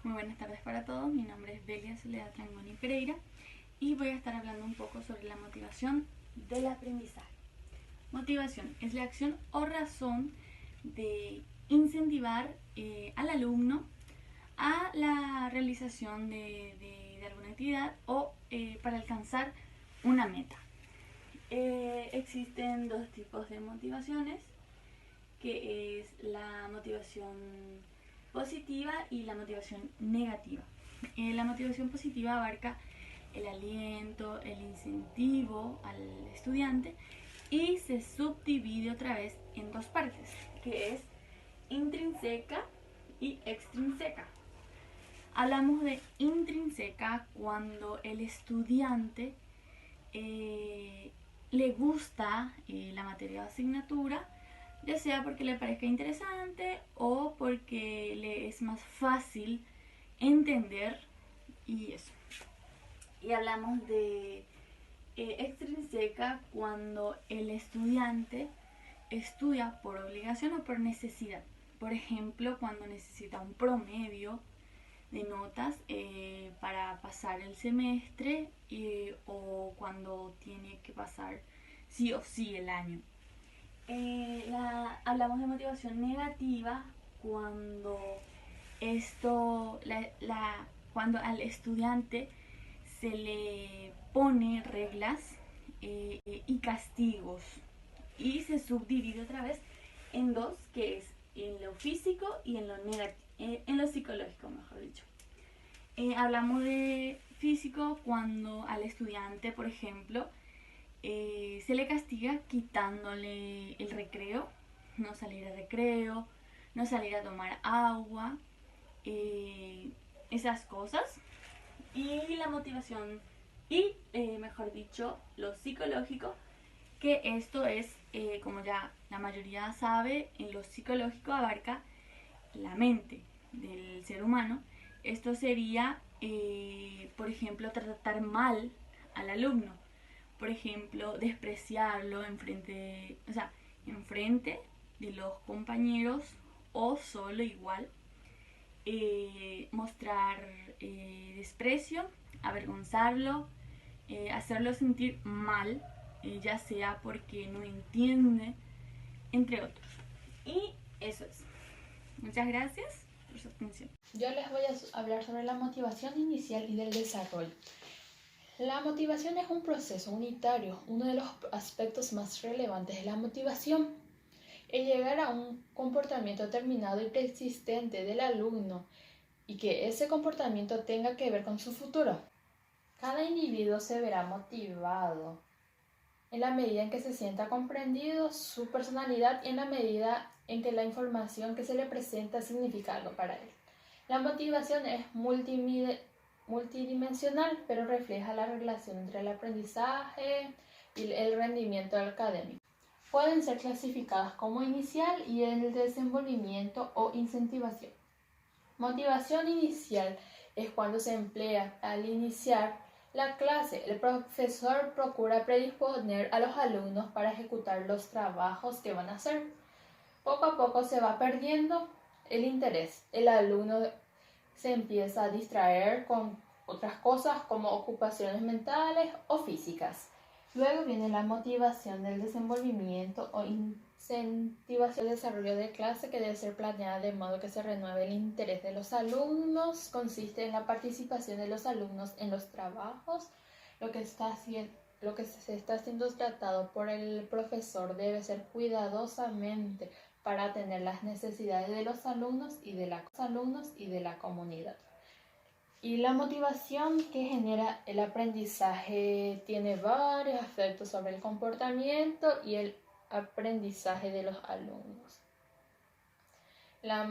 Muy buenas tardes para todos, mi nombre es Belia Soledad Trangoni Pereira y voy a estar hablando un poco sobre la motivación del aprendizaje. Motivación es la acción o razón de incentivar al alumno a la realización de alguna actividad o para alcanzar una meta. Existen dos tipos de motivaciones, que es la motivación positiva y la motivación negativa. La motivación positiva abarca el aliento, el incentivo al estudiante y se subdivide otra vez en dos partes, que es intrínseca y extrínseca. Hablamos de intrínseca cuando el estudiante le gusta la materia o asignatura, ya sea porque le parezca interesante o porque le es más fácil entender y eso. Y hablamos de extrínseca cuando el estudiante estudia por obligación o por necesidad. Por ejemplo, cuando necesita un promedio de notas para pasar el semestre o cuando tiene que pasar sí o sí el año. Hablamos de motivación negativa cuando cuando al estudiante se le pone reglas y castigos y se subdivide otra vez en dos, que es en lo físico y en lo negativo, en lo psicológico, mejor dicho. Hablamos de físico cuando al estudiante, por ejemplo, se le castiga quitándole el recreo, no salir al recreo, no salir a tomar agua, esas cosas. Y la motivación y, mejor dicho, lo psicológico, que esto es, como ya la mayoría sabe, en lo psicológico abarca la mente del ser humano. Esto sería, por ejemplo, tratar mal al alumno, por ejemplo, despreciarlo enfrente de los compañeros o solo igual, mostrar desprecio, avergonzarlo, hacerlo sentir mal, ya sea porque no entiende, entre otros. Y eso es. Muchas gracias por su atención. Yo les voy a hablar sobre la motivación inicial y del desarrollo. La motivación es un proceso unitario. Uno de los aspectos más relevantes de la motivación es llegar a un comportamiento determinado y persistente del alumno y que ese comportamiento tenga que ver con su futuro. Cada individuo se verá motivado en la medida en que se sienta comprendido su personalidad y en la medida en que la información que se le presenta significa algo para él. La motivación es multidimensional, pero refleja la relación entre el aprendizaje y el rendimiento académico. Pueden ser clasificadas como inicial y el desenvolvimiento o incentivación. Motivación inicial es cuando se emplea al iniciar la clase. El profesor procura predisponer a los alumnos para ejecutar los trabajos que van a hacer. Poco a poco se va perdiendo el interés. El alumno se empieza a distraer con otras cosas como ocupaciones mentales o físicas. Luego viene la motivación del desenvolvimiento o incentivación del desarrollo de clase, que debe ser planeada de modo que se renueve el interés de los alumnos. Consiste en la participación de los alumnos en los trabajos. Lo que se está siendo tratado por el profesor debe ser cuidadosamente para atender las necesidades de los alumnos y de la comunidad. Y la motivación que genera el aprendizaje tiene varios aspectos sobre el comportamiento y el aprendizaje de los alumnos. La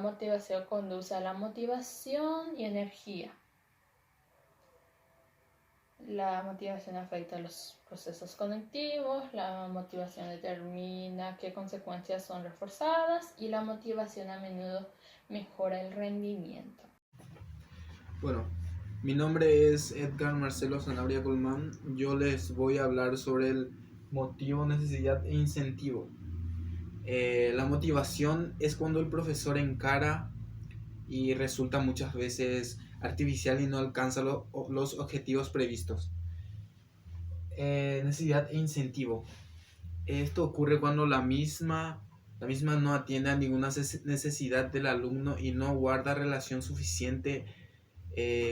motivación conduce a la motivación y energía. La motivación afecta los procesos cognitivos, la motivación determina qué consecuencias son reforzadas y la motivación a menudo mejora el rendimiento. Bueno, mi nombre es Edgar Marcelo Sanabria Colmán. Yo les voy a hablar sobre el motivo, necesidad e incentivo. La motivación es cuando el profesor encara y resulta muchas veces artificial y no alcanza los objetivos previstos. Necesidad e incentivo. Esto ocurre cuando la misma no atiende a ninguna necesidad del alumno y no guarda relación suficiente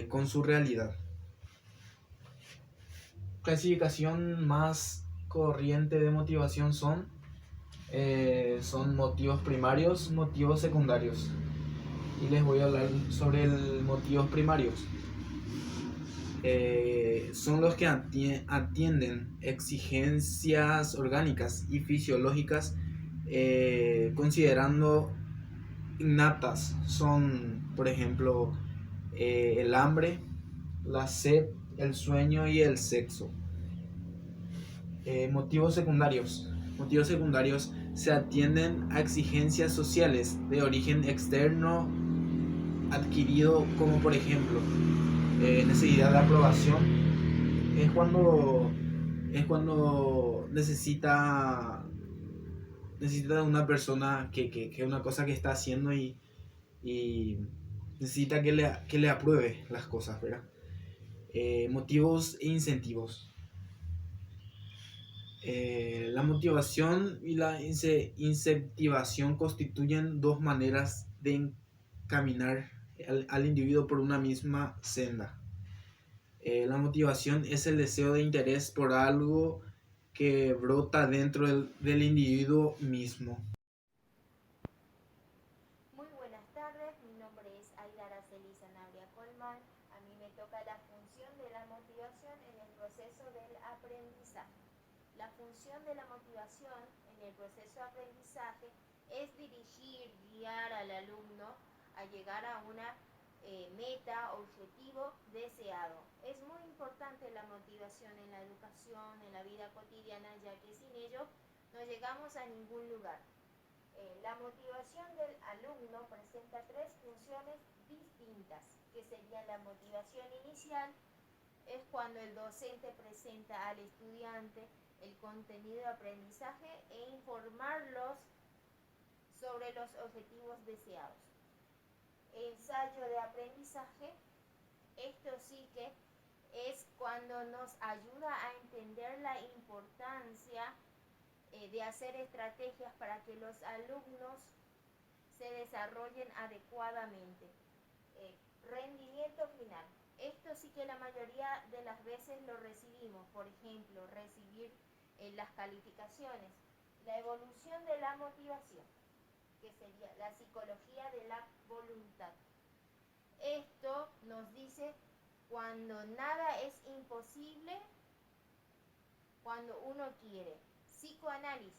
con su realidad. Clasificación más corriente de motivación son motivos primarios, motivos secundarios. Y les voy a hablar sobre los motivos primarios. Son los que atienden exigencias orgánicas y fisiológicas, considerando innatas. Son, por ejemplo, el hambre, la sed, el sueño y el sexo. Motivos secundarios. Motivos secundarios se atienden a exigencias sociales de origen externo adquirido, como por ejemplo necesidad de aprobación. Es cuando necesita de una persona que una cosa que está haciendo y necesita que le apruebe las cosas, ¿verdad? Motivos e incentivos. La motivación y la incentivación constituyen dos maneras de encaminar al individuo por una misma senda. La motivación es el deseo de interés por algo que brota dentro del individuo mismo. Muy buenas tardes, mi nombre es Aida Araceli Sanabria Colman. A mí me toca la función de la motivación en el proceso del aprendizaje. La función de la motivación en el proceso de aprendizaje es dirigir, guiar al alumno a llegar a una meta, objetivo deseado. Es muy importante la motivación en la educación, en la vida cotidiana, ya que sin ello no llegamos a ningún lugar. La motivación del alumno presenta tres funciones distintas, que sería la motivación inicial, es cuando el docente presenta al estudiante el contenido de aprendizaje e informarlos sobre los objetivos deseados. Ensayo de aprendizaje, esto sí que es cuando nos ayuda a entender la importancia de hacer estrategias para que los alumnos se desarrollen adecuadamente. Rendimiento final. Esto sí que la mayoría de las veces lo recibimos, por ejemplo, recibir las calificaciones. La evolución de la motivación, que sería la psicología de la voluntad. Esto nos dice cuando nada es imposible, cuando uno quiere. Psicoanálisis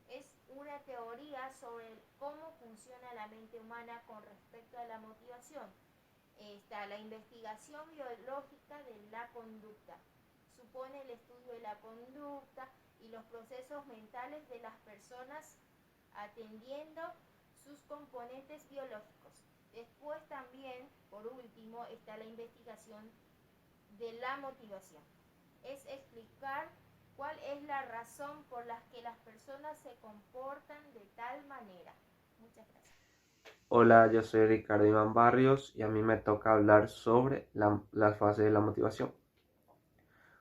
es una teoría sobre cómo funciona la mente humana con respecto a la motivación. Está la investigación biológica de la conducta. Supone el estudio de la conducta y los procesos mentales de las personas atendiendo sus componentes biológicos. Después también, por último, está la investigación de la motivación. Es explicar cuál es la razón por la que las personas se comportan de tal manera. Muchas gracias. Hola, yo soy Ricardo Iván Barrios y a mí me toca hablar sobre las fases de la motivación.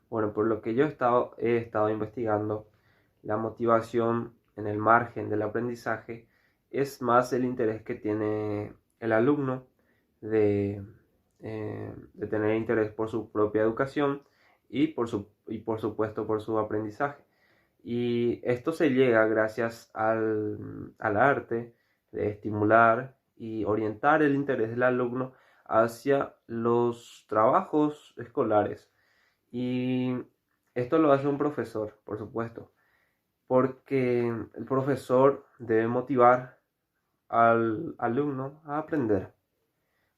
Bueno, por lo que yo he estado investigando, la motivación en el margen del aprendizaje es más el interés que tiene el alumno de tener interés por su propia educación y por supuesto por su aprendizaje. Y esto se llega gracias al arte de estimular y orientar el interés del alumno hacia los trabajos escolares. Y esto lo hace un profesor, por supuesto, porque el profesor debe motivar al alumno a aprender.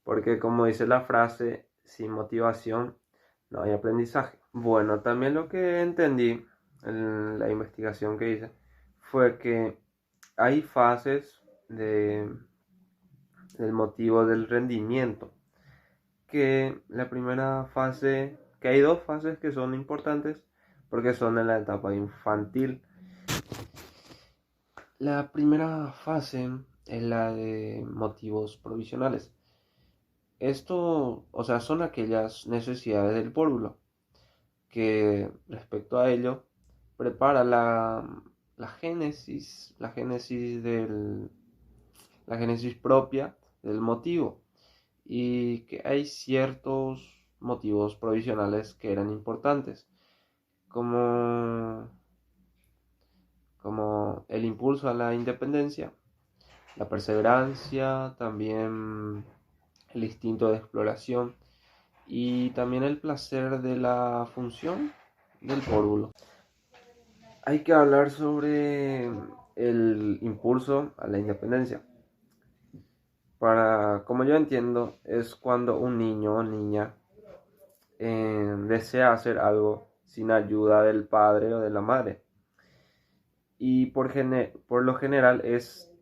Porque como dice la frase, sin motivación no hay aprendizaje. Bueno, también lo que entendí en la investigación que hice fue que hay fases del motivo del rendimiento. Que la primera fase, que hay dos fases que son importantes porque son en la etapa infantil. La primera fase es la de motivos provisionales, Esto, o sea, son aquellas necesidades del pórvulo que respecto a ello prepara la génesis la génesis propia del motivo, y que hay ciertos motivos provisionales que eran importantes, como, como el impulso a la independencia, la perseverancia, también el instinto de exploración y también el placer de la función del pórvulo. Hay que hablar sobre el impulso a la independencia. Como yo entiendo, es cuando un niño o niña desea hacer algo sin ayuda del padre o de la madre. Y por lo general es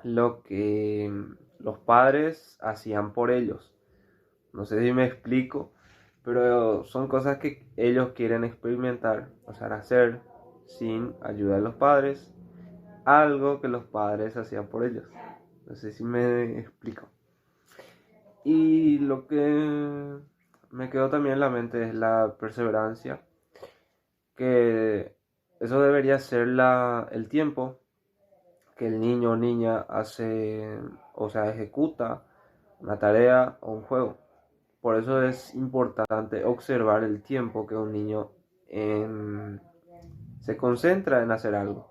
lo que los padres hacían por ellos. No sé si me explico, pero son cosas que ellos quieren experimentar, o sea, hacer sin ayuda de los padres, algo que los padres hacían por ellos. No sé si me explico. Y lo que me quedó también en la mente es la perseverancia, que eso debería ser el tiempo que el niño o niña hace, o sea, ejecuta una tarea o un juego. Por eso es importante observar el tiempo que un niño se concentra en hacer algo.